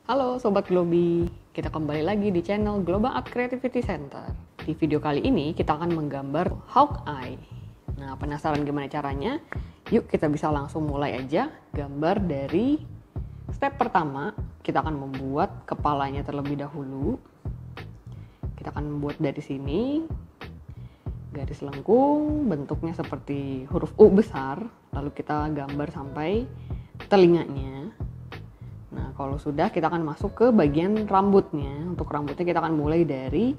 Halo Sobat Globi, kita kembali lagi di channel Global Art Creativity Center. Di video kali ini kita akan menggambar Hawkeye. Nah, penasaran gimana caranya? Yuk kita bisa langsung mulai aja gambar dari step pertama. Kita akan membuat kepalanya terlebih dahulu. Kita akan membuat dari sini garis lengkung, bentuknya seperti huruf U besar. Lalu kita gambar sampai telinganya. Nah, kalau sudah kita akan masuk ke bagian rambutnya. Untuk rambutnya kita akan mulai dari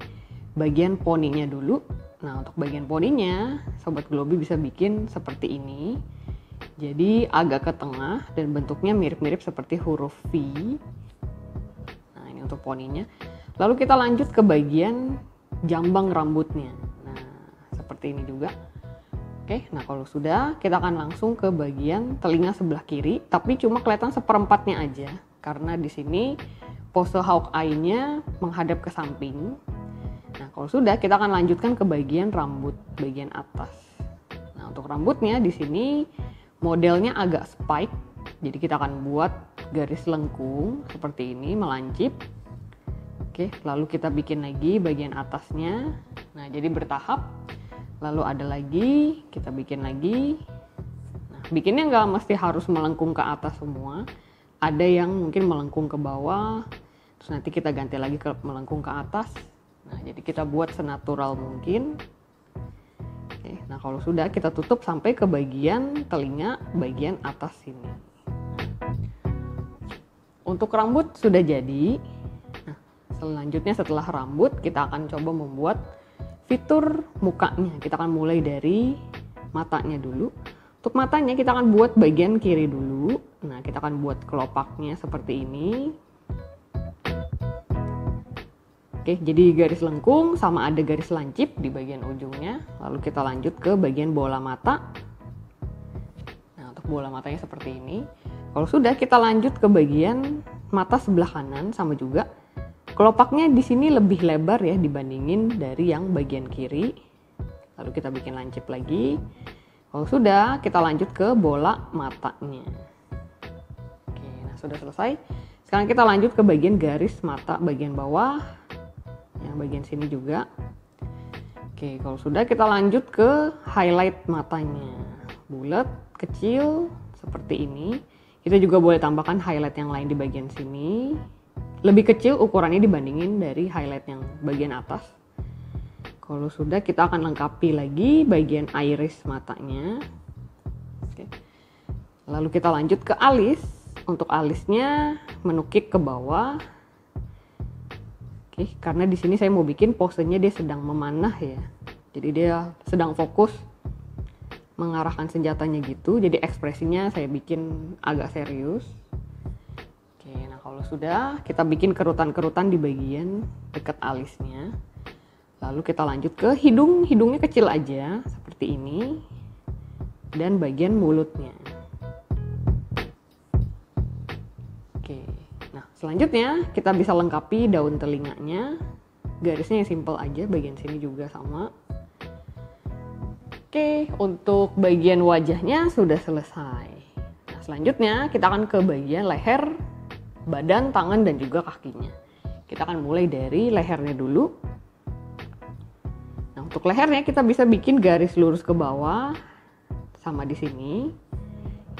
bagian poninya dulu. Nah, untuk bagian poninya, Sobat Globi bisa bikin seperti ini. Jadi agak ke tengah dan bentuknya mirip-mirip seperti huruf V. Nah, ini untuk poninya. Lalu kita lanjut ke bagian jambang rambutnya. Nah, seperti ini juga. Oke, nah kalau sudah, kita akan langsung ke bagian telinga sebelah kiri, tapi cuma kelihatan seperempatnya aja, karena di sini pose Hawkeye-nya menghadap ke samping. Nah, kalau sudah, kita akan lanjutkan ke bagian rambut, bagian atas. Nah, untuk rambutnya di sini modelnya agak spike, jadi kita akan buat garis lengkung seperti ini, melancip. Oke, lalu kita bikin lagi bagian atasnya. Nah, jadi bertahap. Lalu ada lagi, kita bikin lagi. Nah, bikinnya nggak mesti harus melengkung ke atas semua. Ada yang mungkin melengkung ke bawah, terus nanti kita ganti lagi ke melengkung ke atas. Nah, jadi kita buat senatural mungkin. Oke, nah kalau sudah kita tutup sampai ke bagian telinga, bagian atas sini. Untuk rambut sudah jadi. Nah, selanjutnya setelah rambut, kita akan coba membuat fitur mukanya. Kita akan mulai dari matanya dulu. Untuk matanya kita akan buat bagian kiri dulu. Nah, kita akan buat kelopaknya seperti ini. Oke, jadi garis lengkung sama ada garis lancip di bagian ujungnya. Lalu kita lanjut ke bagian bola mata. Nah, untuk bola matanya seperti ini. Kalau sudah, kita lanjut ke bagian mata sebelah kanan sama juga. Kelopaknya di sini lebih lebar ya dibandingin dari yang bagian kiri. Lalu kita bikin lancip lagi. Kalau sudah, kita lanjut ke bola matanya. Oke, nah sudah selesai. Sekarang kita lanjut ke bagian garis mata bagian bawah. Yang bagian sini juga. Oke, kalau sudah kita lanjut ke highlight matanya. Bulat, kecil, seperti ini. Kita juga boleh tambahkan highlight yang lain di bagian sini. Lebih kecil ukurannya dibandingin dari highlight yang bagian atas. Kalau sudah, kita akan lengkapi lagi bagian iris matanya. Oke. Lalu kita lanjut ke alis. Untuk alisnya menukik ke bawah. Oke, karena di sini saya mau bikin posenya dia sedang memanah ya. Jadi dia sedang fokus mengarahkan senjatanya gitu. Jadi ekspresinya saya bikin agak serius. Kalau sudah, kita bikin kerutan-kerutan di bagian dekat alisnya. Lalu kita lanjut ke hidung. Hidungnya kecil aja, seperti ini. Dan bagian mulutnya. Oke, nah selanjutnya kita bisa lengkapi daun telinganya. Garisnya yang simple aja, bagian sini juga sama. Oke, untuk bagian wajahnya sudah selesai. Nah, selanjutnya kita akan ke bagian leher, badan, tangan, dan juga kakinya. Kita akan mulai dari lehernya dulu. Nah, untuk lehernya kita bisa bikin garis lurus ke bawah, sama di sini.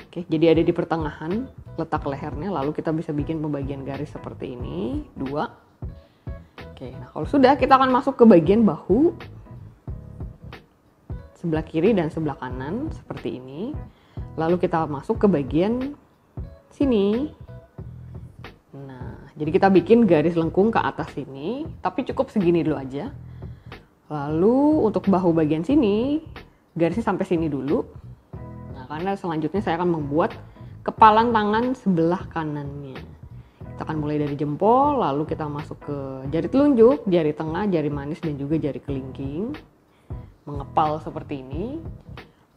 Oke, jadi ada di pertengahan letak lehernya, lalu kita bisa bikin pembagian garis seperti ini, 2. Oke, nah kalau sudah, kita akan masuk ke bagian bahu. Sebelah kiri dan sebelah kanan, seperti ini. Lalu kita masuk ke bagian sini. Jadi kita bikin garis lengkung ke atas sini, tapi cukup segini dulu aja. Lalu untuk bahu bagian sini, garisnya sampai sini dulu. Nah, karena selanjutnya saya akan membuat kepalan tangan sebelah kanannya. Kita akan mulai dari jempol, lalu kita masuk ke jari telunjuk, jari tengah, jari manis, dan juga jari kelingking. Mengepal seperti ini.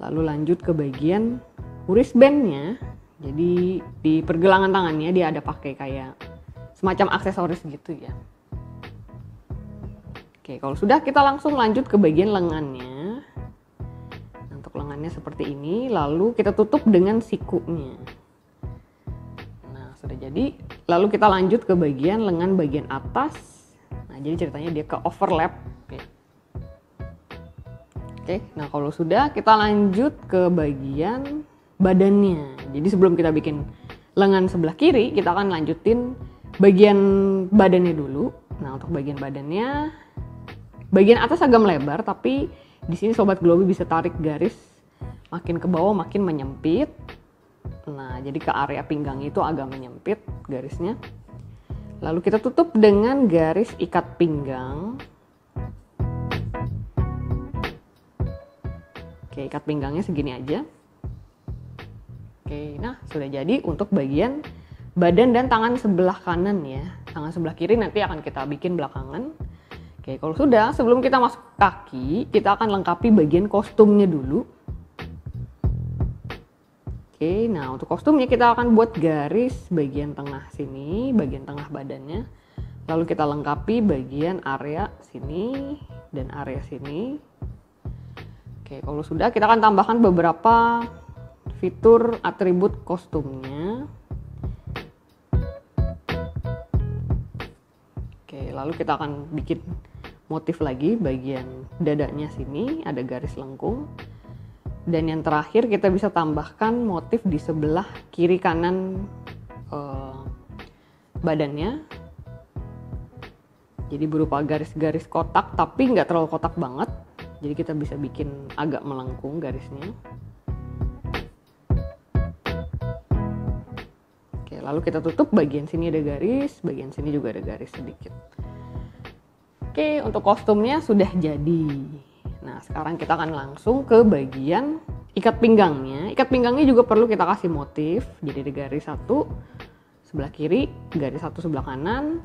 Lalu lanjut ke bagian wristband-nya. Jadi di pergelangan tangannya dia ada pakai kayak semacam aksesoris gitu ya. Oke, kalau sudah kita langsung lanjut ke bagian lengannya. Untuk lengannya seperti ini, lalu kita tutup dengan sikunya. Nah, sudah jadi Lalu kita lanjut ke bagian lengan bagian atas. Nah, jadi ceritanya dia ke overlap. Oke, nah kalau sudah kita lanjut ke bagian badannya. Jadi sebelum kita bikin lengan sebelah kiri, kita akan lanjutin bagian badannya dulu. Nah, untuk bagian badannya, bagian atas agak melebar, tapi di sini Sobat Globi bisa tarik garis makin ke bawah makin menyempit. Nah, jadi ke area pinggang itu agak menyempit garisnya. Lalu kita tutup dengan garis ikat pinggang. Oke, ikat pinggangnya segini aja. Oke, nah sudah jadi untuk bagian badan dan tangan sebelah kanan ya. Tangan sebelah kiri nanti akan kita bikin belakangan. Oke, kalau sudah, sebelum kita masuk ke kaki, kita akan lengkapi bagian kostumnya dulu. Oke, nah untuk kostumnya kita akan buat garis bagian tengah sini, bagian tengah badannya. Lalu kita lengkapi bagian area sini dan area sini. Oke, kalau sudah kita akan tambahkan beberapa fitur atribut kostumnya. Oke, lalu kita akan bikin motif lagi bagian dadanya sini, ada garis lengkung. Dan yang terakhir kita bisa tambahkan motif di sebelah kiri kanan badannya. Jadi berupa garis-garis kotak, tapi nggak terlalu kotak banget. Jadi kita bisa bikin agak melengkung garisnya. Oke, lalu kita tutup bagian sini ada garis, bagian sini juga ada garis sedikit. Oke, untuk kostumnya sudah jadi. Nah, sekarang kita akan langsung ke bagian ikat pinggangnya. Ikat pinggangnya juga perlu kita kasih motif. Jadi ada garis satu sebelah kiri, garis satu sebelah kanan.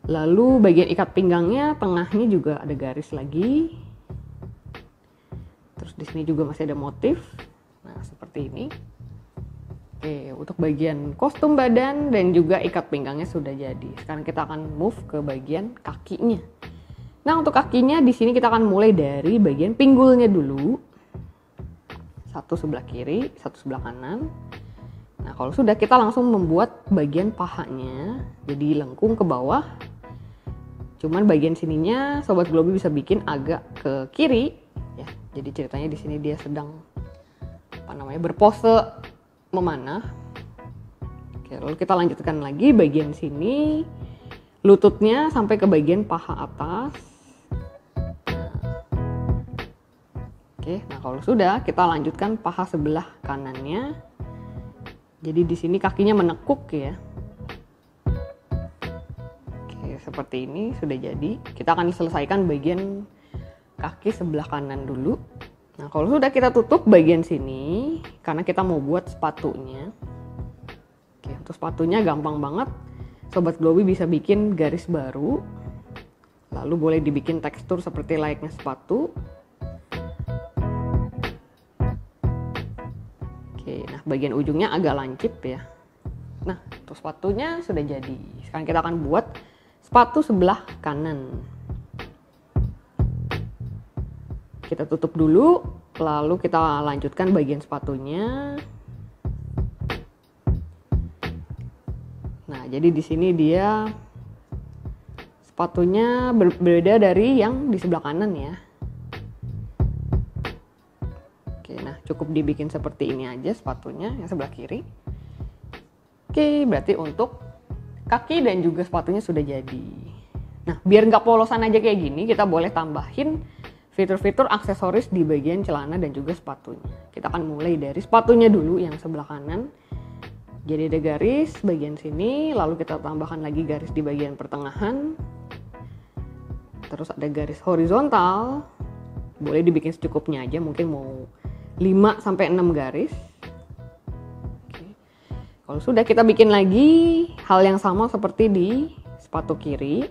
Lalu bagian ikat pinggangnya, tengahnya juga ada garis lagi. Terus di sini juga masih ada motif. Nah, seperti ini. Oke, untuk bagian kostum badan dan juga ikat pinggangnya sudah jadi. Sekarang kita akan move ke bagian kakinya. Nah, untuk kakinya di sini kita akan mulai dari bagian pinggulnya dulu. Satu sebelah kiri, satu sebelah kanan. Nah, kalau sudah kita langsung membuat bagian pahanya. Jadi lengkung ke bawah. Cuman bagian sininya Sobat Globi bisa bikin agak ke kiri. Ya, jadi ceritanya di sini dia sedang berpose memanah. Oke, lalu kita lanjutkan lagi bagian sini, lututnya sampai ke bagian paha atas. Oke, nah kalau sudah kita lanjutkan paha sebelah kanannya. Jadi di sini kakinya menekuk ya. Oke, seperti ini sudah jadi. Kita akan selesaikan bagian kaki sebelah kanan dulu. Nah, kalau sudah kita tutup bagian sini karena kita mau buat sepatunya. Oke, untuk sepatunya gampang banget. Sobat Globi bisa bikin garis baru. Lalu boleh dibikin tekstur seperti layaknya sepatu. Oke, nah bagian ujungnya agak lancip ya. Nah, untuk sepatunya sudah jadi. Sekarang kita akan buat sepatu sebelah kanan. Kita tutup dulu, lalu kita lanjutkan bagian sepatunya. Nah, jadi di sini dia sepatunya berbeda dari yang di sebelah kanan ya. Oke, nah cukup dibikin seperti ini aja sepatunya yang sebelah kiri. Oke, berarti untuk kaki dan juga sepatunya sudah jadi. Nah, biar nggak polosan aja kayak gini, kita boleh tambahin fitur-fitur aksesoris di bagian celana dan juga sepatunya. Kita akan mulai dari sepatunya dulu yang sebelah kanan. Jadi ada garis bagian sini, lalu kita tambahkan lagi garis di bagian pertengahan. Terus ada garis horizontal. Boleh dibikin secukupnya aja, mungkin mau 5-6 garis. Oke. Kalau sudah kita bikin lagi hal yang sama seperti di sepatu kiri.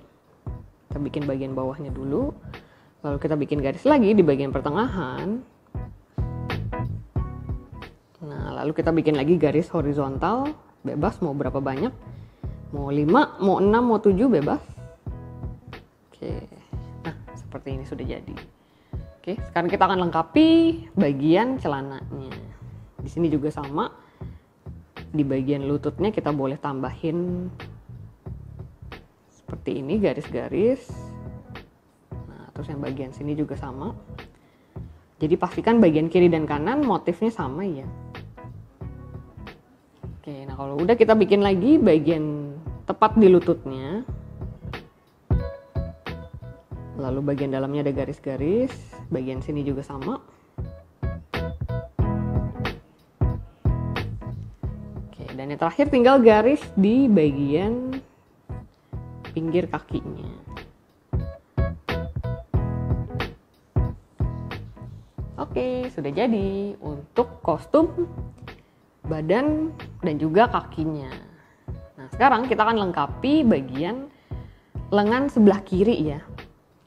Kita bikin bagian bawahnya dulu. Lalu kita bikin garis lagi di bagian pertengahan. Nah, lalu kita bikin lagi garis horizontal. Bebas mau berapa banyak. Mau 5, mau 6, mau 7 bebas. Oke. Nah, seperti ini sudah jadi. Oke, sekarang kita akan lengkapi bagian celananya. Di sini juga sama. Di bagian lututnya kita boleh tambahin seperti ini, garis-garis. Nah, terus yang bagian sini juga sama. Jadi pastikan bagian kiri dan kanan motifnya sama ya. Oke, nah kalau udah kita bikin lagi bagian tepat di lututnya. Lalu bagian dalamnya ada garis-garis, bagian sini juga sama. Oke, dan yang terakhir tinggal garis di bagian pinggir kakinya. Oke, sudah jadi untuk kostum badan dan juga kakinya. Nah, sekarang kita akan lengkapi bagian lengan sebelah kiri ya.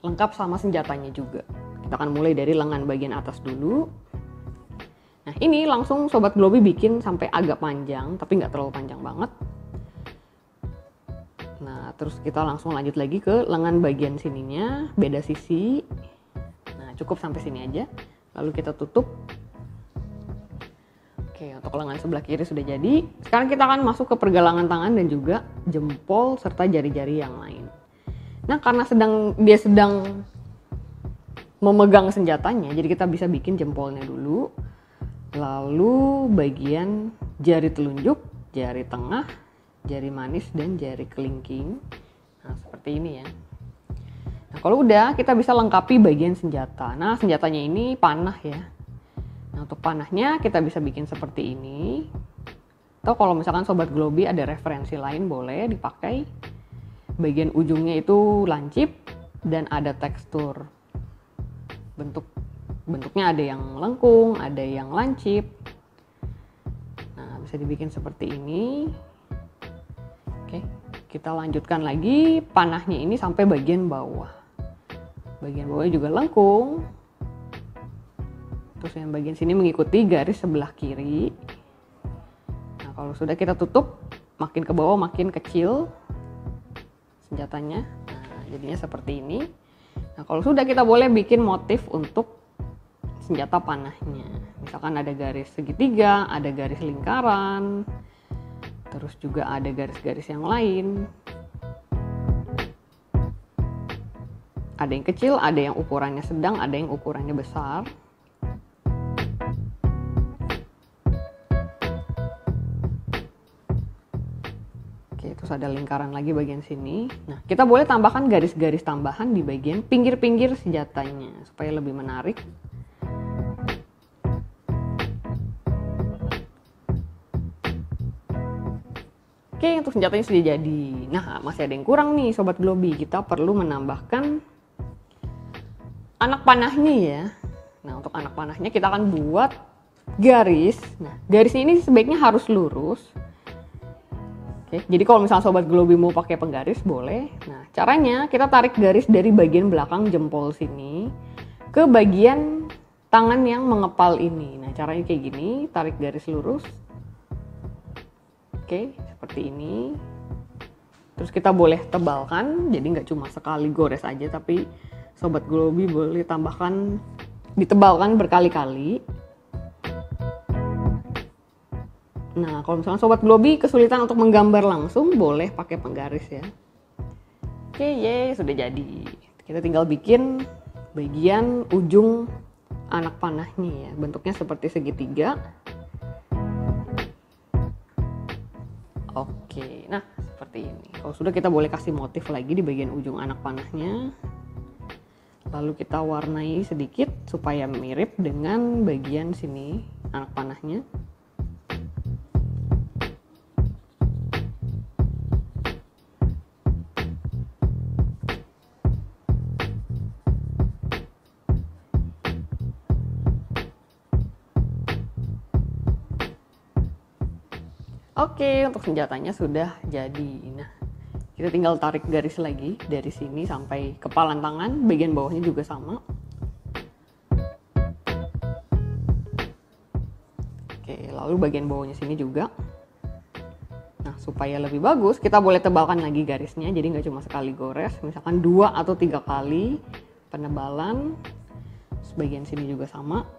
Lengkap sama senjatanya juga. Kita akan mulai dari lengan bagian atas dulu. Nah, ini langsung Sobat Globi bikin sampai agak panjang, tapi nggak terlalu panjang banget. Nah, terus kita langsung lanjut lagi ke lengan bagian sininya, beda sisi. Nah, cukup sampai sini aja. Lalu kita tutup. Oke, untuk lengan sebelah kiri sudah jadi. Sekarang kita akan masuk ke pergelangan tangan dan juga jempol serta jari-jari yang lain. Nah, karena dia sedang memegang senjatanya, jadi kita bisa bikin jempolnya dulu. Lalu bagian jari telunjuk, jari tengah, jari manis, dan jari kelingking. Nah, seperti ini ya. Nah, kalau udah, kita bisa lengkapi bagian senjata. Nah, senjatanya ini panah ya. Nah, untuk panahnya kita bisa bikin seperti ini. Atau kalau misalkan Sobat Globi ada referensi lain boleh dipakai. Bagian ujungnya itu lancip dan ada tekstur. Bentuknya ada yang lengkung, ada yang lancip. Nah, bisa dibikin seperti ini. Oke, kita lanjutkan lagi panahnya ini sampai bagian bawah. Bagian bawahnya juga lengkung. Terus yang bagian sini mengikuti garis sebelah kiri. Nah, kalau sudah kita tutup, makin ke bawah makin kecil senjatanya. Nah, jadinya seperti ini. Nah, kalau sudah kita boleh bikin motif untuk senjata panahnya. Misalkan ada garis segitiga, ada garis lingkaran, terus juga ada garis-garis yang lain. Ada yang kecil, ada yang ukurannya sedang, ada yang ukurannya besar. Oke, terus ada lingkaran lagi bagian sini. Nah, kita boleh tambahkan garis-garis tambahan di bagian pinggir-pinggir senjatanya supaya lebih menarik. Oke, untuk senjatanya sudah jadi. Nah, masih ada yang kurang nih Sobat Globi. Kita perlu menambahkan anak panahnya ya. Nah, untuk anak panahnya kita akan buat garis. Nah, garisnya ini sebaiknya harus lurus. Oke, jadi kalau misalnya Sobat Globi mau pakai penggaris boleh. Nah, caranya kita tarik garis dari bagian belakang jempol sini ke bagian tangan yang mengepal ini. Nah, caranya kayak gini, tarik garis lurus. Oke, seperti ini. Terus kita boleh tebalkan, jadi nggak cuma sekali gores aja, tapi Sobat Globi boleh ditebalkan berkali-kali. Nah, kalau misalnya Sobat Globi kesulitan untuk menggambar langsung, boleh pakai penggaris ya. Oke, sudah jadi. Kita tinggal bikin bagian ujung anak panahnya ya. Bentuknya seperti segitiga. Oke, nah seperti ini. Kalau sudah, kita boleh kasih motif lagi di bagian ujung anak panahnya. Lalu kita warnai sedikit supaya mirip dengan bagian sini anak panahnya. Oke, untuk senjatanya sudah jadi. Nah, kita tinggal tarik garis lagi dari sini sampai kepalan tangan, bagian bawahnya juga sama. Oke, lalu bagian bawahnya sini juga. Nah, supaya lebih bagus, kita boleh tebalkan lagi garisnya, jadi nggak cuma sekali gores, misalkan 2 atau 3 kali penebalan. Bagian sini juga sama.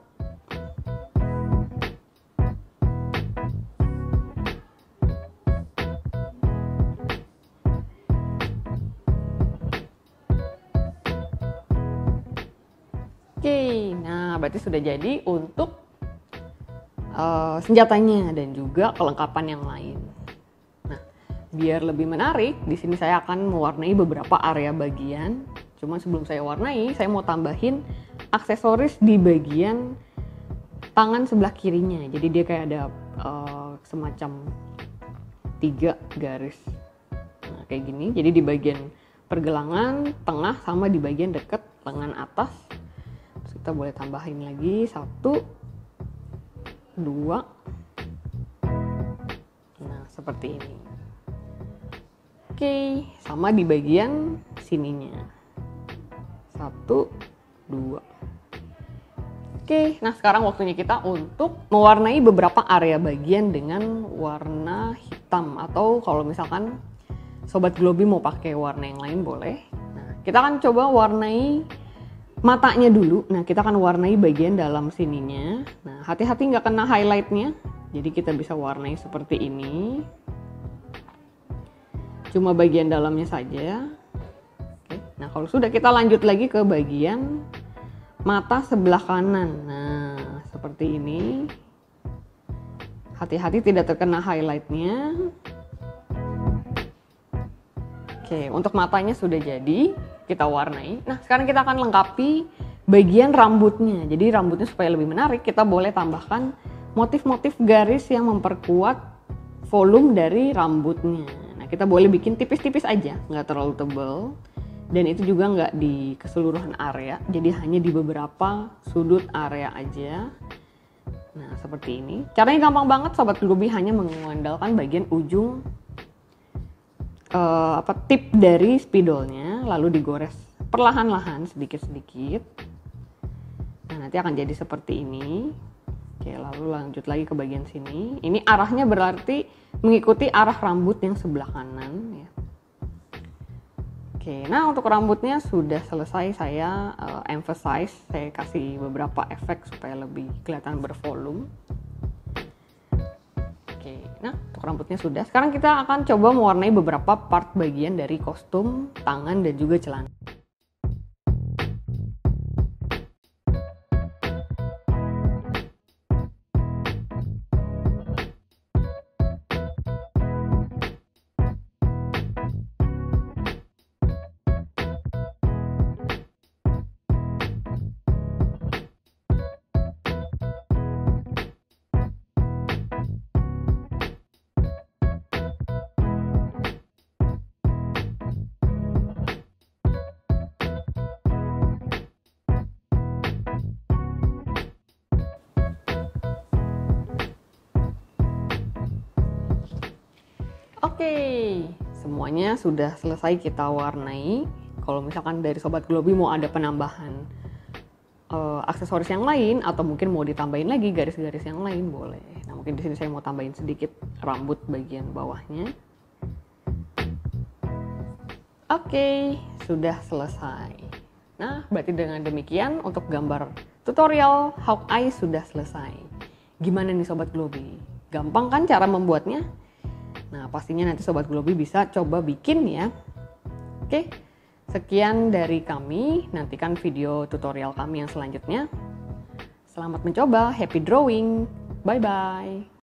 Oke, nah berarti sudah jadi untuk senjatanya dan juga kelengkapan yang lain. Nah, biar lebih menarik, di sini saya akan mewarnai beberapa area bagian. Cuma sebelum saya warnai, saya mau tambahin aksesoris di bagian tangan sebelah kirinya. Jadi dia kayak ada semacam 3 garis. Nah, kayak gini. Jadi di bagian pergelangan, tengah, sama di bagian dekat lengan atas. Terus kita boleh tambahin lagi 1, 2. Nah, seperti ini. Oke, sama di bagian sininya. 1, 2. Oke, nah sekarang waktunya kita untuk mewarnai beberapa area bagian dengan warna hitam. Atau kalau misalkan Sobat Globi mau pakai warna yang lain boleh. Nah, kita akan coba warnai matanya dulu. Nah, kita akan warnai bagian dalam sininya. Nah, hati-hati nggak kena highlightnya. Jadi kita bisa warnai seperti ini. Cuma bagian dalamnya saja. Oke. Nah, kalau sudah kita lanjut lagi ke bagian mata sebelah kanan. Nah, seperti ini. Hati-hati tidak terkena highlightnya. Oke, untuk matanya sudah jadi. Kita warnai. Nah, sekarang kita akan lengkapi bagian rambutnya. Jadi rambutnya supaya lebih menarik, kita boleh tambahkan motif-motif garis yang memperkuat volume dari rambutnya. Nah, kita boleh bikin tipis-tipis aja, nggak terlalu tebal. Dan itu juga nggak di keseluruhan area, jadi hanya di beberapa sudut area aja. Nah, seperti ini. Caranya gampang banget, Sobat Globi, hanya mengandalkan bagian ujung tip dari spidolnya, lalu digores perlahan-lahan sedikit-sedikit. Nah, nanti akan jadi seperti ini. Oke, lalu lanjut lagi ke bagian sini. Ini arahnya berarti mengikuti arah rambut yang sebelah kanan ya. Oke, nah untuk rambutnya sudah selesai saya emphasize, saya kasih beberapa efek supaya lebih kelihatan bervolume. Nah, untuk rambutnya sudah. Sekarang kita akan coba mewarnai beberapa part bagian dari kostum, tangan, dan juga celana. Oke, semuanya sudah selesai kita warnai. Kalau misalkan dari Sobat Globi mau ada penambahan aksesoris yang lain atau mungkin mau ditambahin lagi garis-garis yang lain boleh. Nah, mungkin di sini saya mau tambahin sedikit rambut bagian bawahnya. Oke, sudah selesai. Nah, berarti dengan demikian untuk gambar tutorial Hawkeye sudah selesai. Gimana nih Sobat Globi? Gampang kan cara membuatnya? Nah, pastinya nanti Sobat Globi bisa coba bikin ya. Oke, sekian dari kami. Nantikan video tutorial kami yang selanjutnya. Selamat mencoba, happy drawing. Bye-bye.